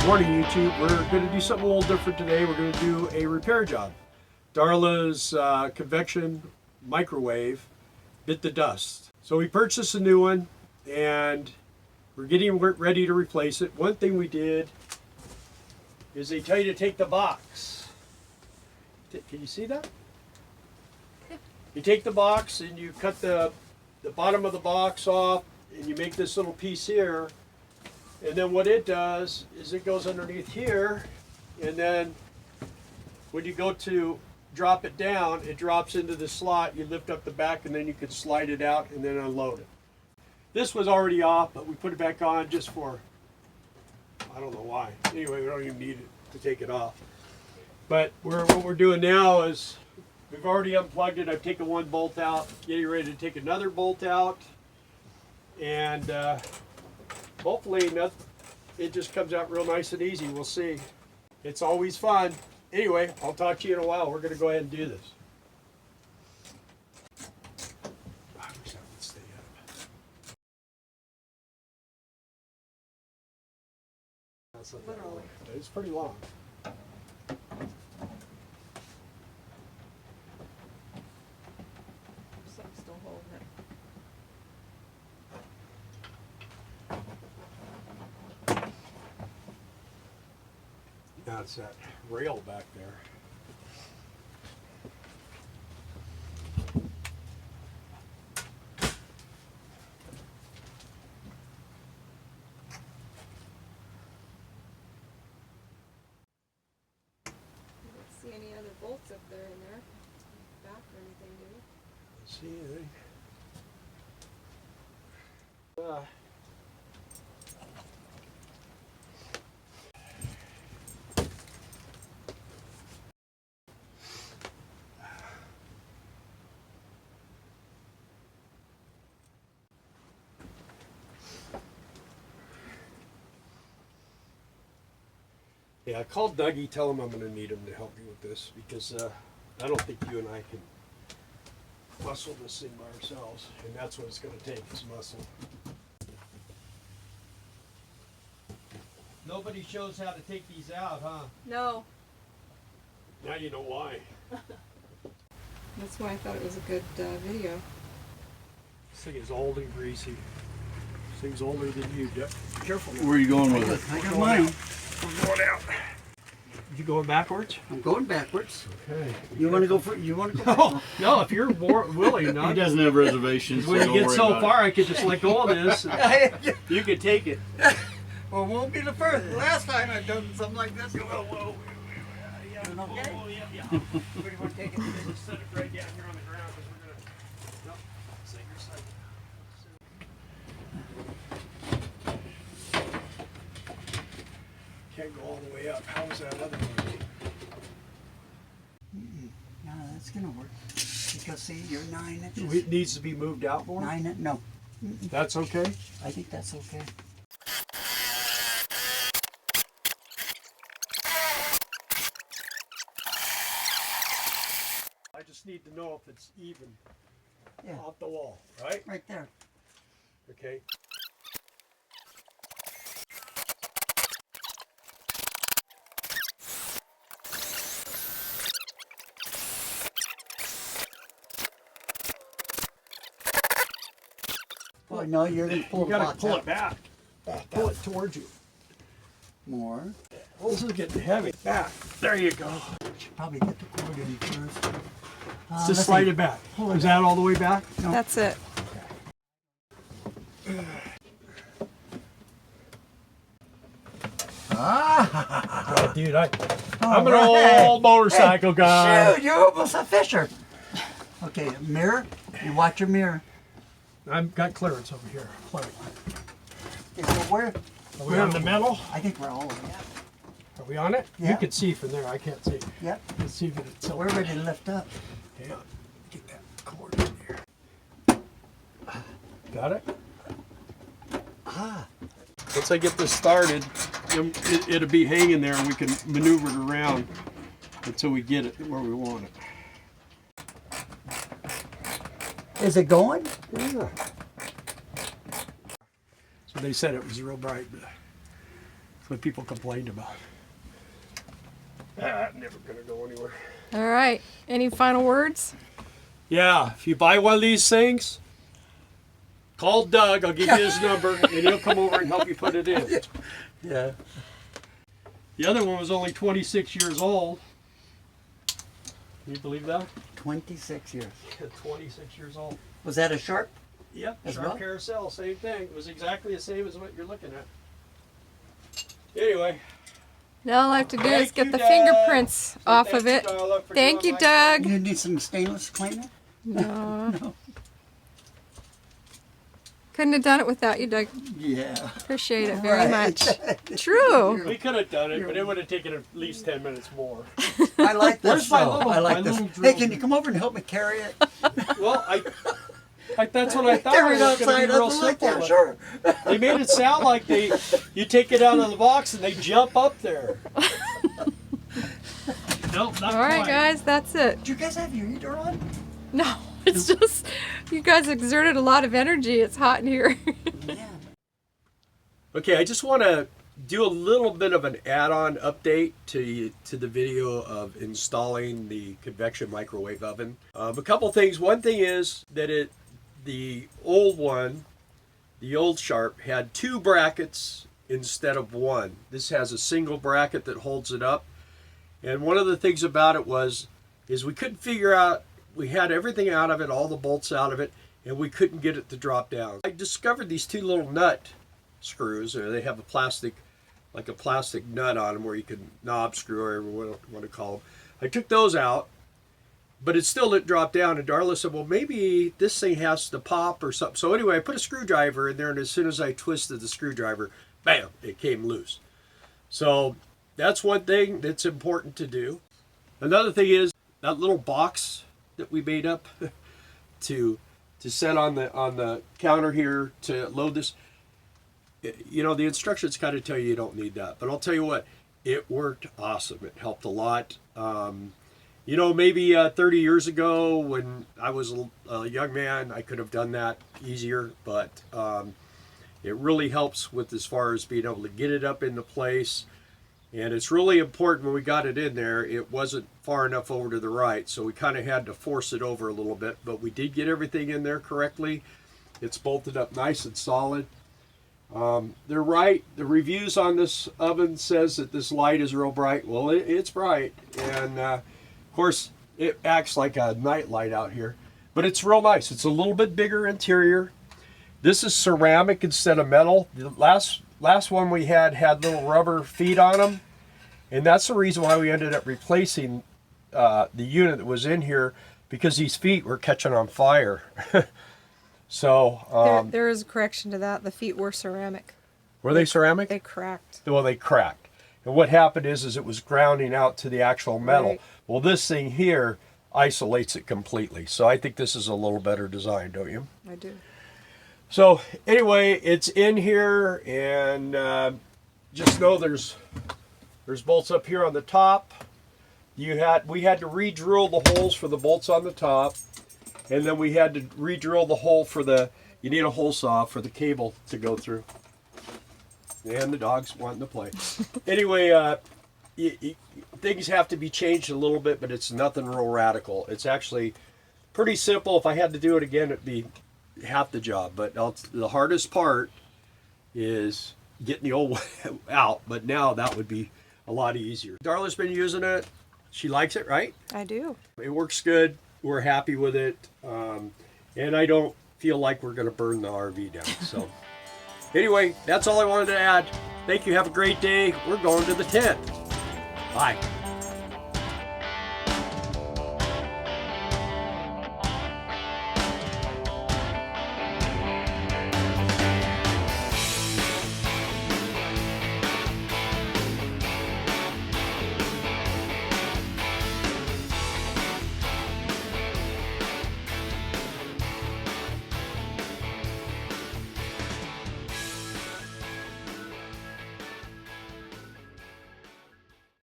Morning YouTube. We're going to do something a little different today. We're going to do a repair job. Darla's convection microwave bit the dust. So we purchased a new one and we're getting ready to replace it. One thing we did is they tell you to take the box. Can you see that? You take the box and you cut the bottom of the box off and you make this little piece here. And then what it does is it goes underneath here, and then when you go to drop it down, it drops into the slot. You lift up the back and then you can slide it out and then unload it. This was already off, but we put it back on just for, I don't know why. Anyway, we don't even need it to take it off. But what we're doing now is we've already unplugged it. I've taken one bolt out, getting ready to take another bolt out. And hopefully it just comes out real nice and easy. We'll see. It's always fun. Anyway, I'll talk to you in a while. We're going to go ahead and do this. I wish that would stay up. That's not that long. It's pretty long. Something's still holding it. Now it's that rail back there. You don't see any other bolts up there in there, back or anything, do you? See anything? Yeah, I called Dougie, tell him I'm going to need him to help me with this because I don't think you and I can muscle this thing by ourselves, and that's what it's going to take is muscle. Nobody shows how to take these out, huh? No. Now you know why. That's why I thought it was a good video. This thing is old and greasy. This thing's older than you. Be careful now. Where are you going with it? I got mine. We're going out. You going backwards? I'm going backwards. Okay. You want to go for? You want to go? No, if you're more willing, He not. doesn't have reservations. When So you don't get worry so about far, I could just let go of this. And you can take it. Well, it won't be the first. The last time I've done something like this. Whoa, whoa. Yeah, Doing okay? whoa, yeah, yeah. Where do you want to take it? Just set it right down here on the ground because we're going to. Nope. Stay your side. Can't go all the way up. How was that other one? No, that's gonna work. Because see, you're 9 inches. It needs to be moved out more? 9 inches. No, That's okay? I think that's okay. I just need to know if it's even Yeah, off the wall, right? right there. Okay. Oh no, you're gonna pull You the gotta box pull out. it back. Pull it towards you. More. Oh, this is getting heavy. Back. There you go. Should probably get the cord in first. Just slide it back. Is that all the way back? No. That's it. Ah! Oh, dude, I'm an old motorcycle guy. Shoot, you're almost a fisher. Okay, mirror. You watch your mirror. I've got clearance over here. Clearance. Okay, so where? Are we on the metal? I think we're all over. Are we on it? Yeah. You can see from there. I can't see. Yep. Let's see if it's So we're ready to lift up. Yeah. Get that cord in here. Got it? Ah. Once I get this started, it'll be hanging there and we can maneuver it around until we get it where we want it. Is it going? Yeah. So they said it was real bright, but That's what people complained about. Never gonna go anywhere. All right. Any final words? Yeah, if you buy one of these things, call Doug. I'll give you his number, and he'll come over and help you put it in. Yeah. The other one was only 26 years old. Can you believe that? 26 years. 26 years old. Was that a Sharp? Yep, As Sharp well? Carousel, same thing. It was exactly the same as what you're looking at. Anyway. Now all I have to do is Thank get you, the Doug. fingerprints So off thank of you, it. Darla, for Thank doing you, my- Doug. You need some stainless cleaner? No. No. Couldn't have done it without you, Doug. Yeah. Appreciate it very Right. much. True. We could have done it, but it would have taken at least 10 minutes more. I like this. Where's my though. little- I like my this. little Hey, drill? can you come over and help me carry it? Well, that's what I thought. Carry It it was going outside. to be real I was like, simple. yeah, sure. They made it sound like you take it out of the box and they jump up there. Nope, not All right, quite. guys, that's it. Do you guys have your heater on? No, it's just you guys exerted a lot of energy. It's hot in here. Yeah. Okay, I just want to do a little bit of an add-on update to the video of installing the convection microwave oven. A couple things. One thing is that the old one, the old Sharp, had 2 brackets instead of 1. This has a single bracket that holds it up. And one of the things about it is we couldn't figure out, we had everything out of it, all the bolts out of it, and we couldn't get it to drop down. I discovered these 2 little nut screws, or they have a plastic nut on them where you can knob screw or whatever you want to call them. I took those out, but it still didn't drop down, and Darla said, well, maybe this thing has to pop or something. So anyway, I put a screwdriver in there, and as soon as I twisted the screwdriver, bam, it came loose. So that's one thing that's important to do. Another thing is that little box that we made up to set on the counter here to load this. You know, the instructions kind of tell you don't need that, but I'll tell you what, it worked awesome. It helped a lot. You know, maybe 30 years ago when I was a young man, I could have done that easier, but it really helps with as far as being able to get it up into place. And it's really important when we got it in there, it wasn't far enough over to the right, so we kind of had to force it over a little bit, but we did get everything in there correctly. It's bolted up nice and solid. They're right. The reviews on this oven says that this light is real bright. Well, it's bright, and of course it acts like a night light out here, but it's real nice. It's a little bit bigger interior. This is ceramic instead of metal. The last one we had little rubber feet on them, and that's the reason why we ended up replacing the unit that was in here, because these feet were catching on fire. So there is a correction to that. The feet were ceramic. were they ceramic? They cracked. Well, they cracked. And what happened is it was grounding out to the actual metal. Right. Well, this thing here isolates it completely. So I think this is a little better design, don't you? I do. So anyway, it's in here, and just know there's bolts up here on the top. We had to re-drill the holes for the bolts on the top, and then we had to re-drill the hole for you need a hole saw for the cable to go through. And the dog's wanting to play. Anyway, things have to be changed a little bit, but it's nothing real radical. It's actually pretty simple. If I had to do it again, it'd be half the job. But the hardest part is getting the old one out, but now that would be a lot easier. Darla's been using it. She likes it, right? I do. It works good. We're happy with it. And I don't feel like we're going to burn the RV down. So anyway, that's all I wanted to add. Thank you. Have a great day. We're going to the tent. Bye.